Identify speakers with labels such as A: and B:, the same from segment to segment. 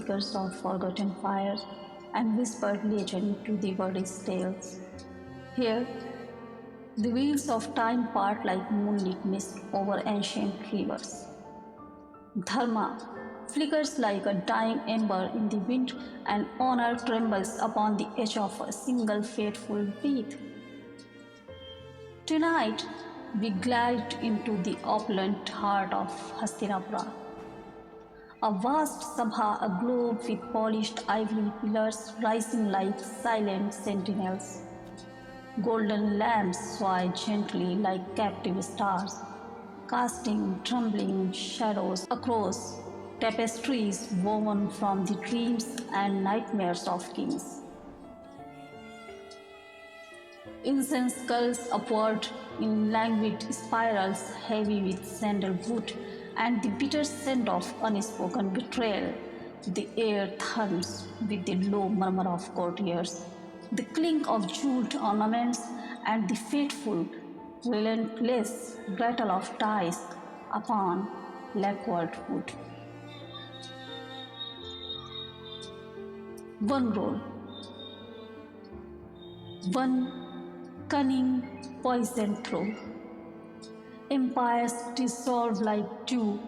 A: flickers of forgotten fires and whispered legend to the world's tales. Here, the wheels of time part like moonlit mist over ancient rivers. Dharma flickers like a dying ember in the wind, and honor trembles upon the edge of a single fateful breath. Tonight, we glide into the opulent heart of Hastinapura, a vast sabha aglow with polished ivory pillars rising like silent sentinels. Golden lamps sway gently like captive stars, casting trembling shadows across tapestries woven from the dreams and nightmares of kings. Incense curls upward in languid spirals heavy with sandalwood and the bitter scent of unspoken betrayal. The air thums with the low murmur of courtiers, the clink of jeweled ornaments, and the fateful, relentless rattle of dice upon lacquered wood. One roll, one cunning poison throw. Empires dissolve like dew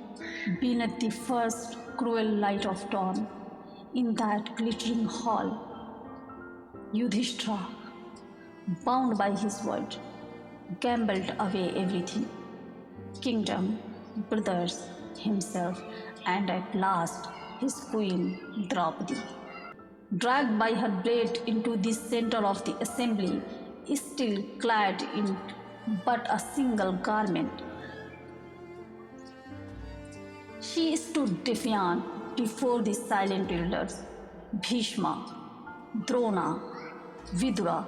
A: beneath the first cruel light of dawn. In that glittering hall, Yudhishthira, bound by his word, gambled away everything: kingdom, brothers, himself, and at last his queen Draupadi. Dragged by her blade into the center of the assembly, still clad in but a single garment, she stood defiant before the silent elders, Bhishma, Drona, Vidura,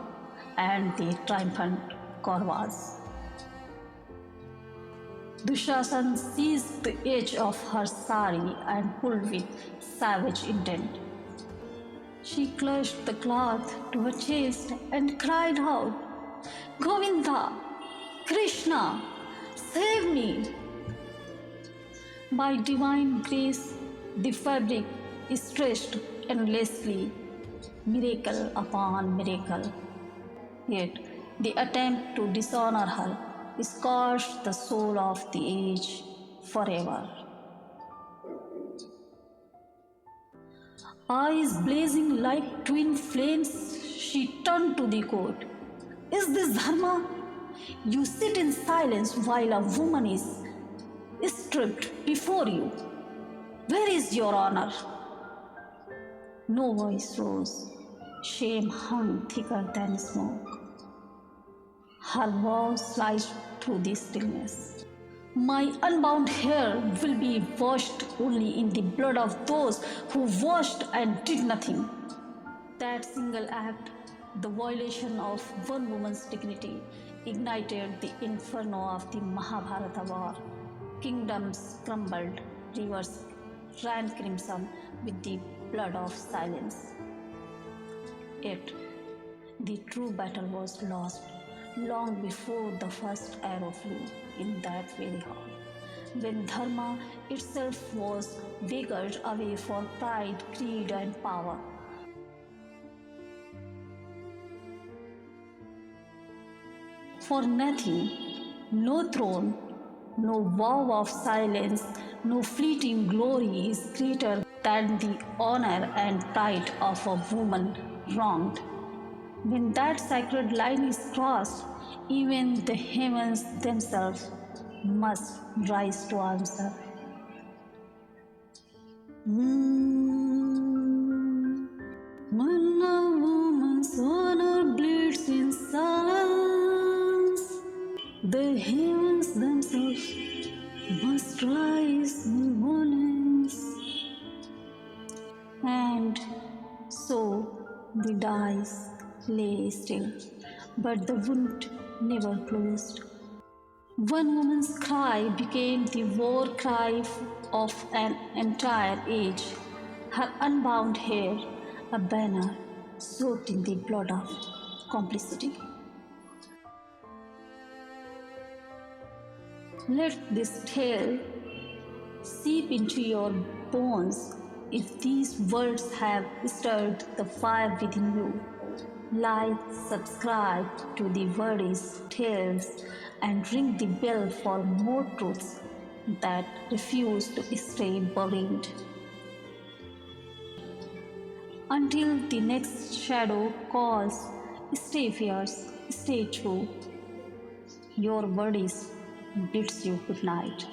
A: and the triumphant Kauravas. Dushasan seized the edge of her sari and pulled with savage intent. She clutched the cloth to her chest and cried out, Govinda, Krishna, save me! By divine grace, the fabric stretched endlessly, miracle upon miracle. Yet, the attempt to dishonor her scorched the soul of the age forever. Eyes blazing like twin flames, she turned to the court. Is this dharma? You sit in silence while a woman is stripped before you. Where is your honor? No voice rose. Shame hung thicker than smoke. Her vow sliced through the stillness. My unbound hair will be washed only in the blood of those who washed and did nothing. That single act, the violation of one woman's dignity, ignited the inferno of the Mahabharata war. Kingdoms crumbled, rivers ran crimson with the blood of silence. Yet, the true battle was lost long before the first arrow flew in that very hall, when Dharma itself was beggared away for pride, greed, and power. For nothing, no throne, no vow of silence, no fleeting glory is greater than the honor and pride of a woman wronged. When that sacred line is crossed, even the heavens themselves must rise to answer. When a woman's honor bleeds in silence, the heavens themselves must rise in violence. And so the dice lay still, but the wound never closed. One woman's cry became the war cry of an entire age. Her unbound hair, a banner soaked in the blood of complicity. Let this tale seep into your bones if these words have stirred the fire within you. Like, subscribe to the Wordies Tales and ring the bell for more truths that refuse to stay buried. Until the next shadow calls, stay fierce, stay true. Your Wordies bids you good night.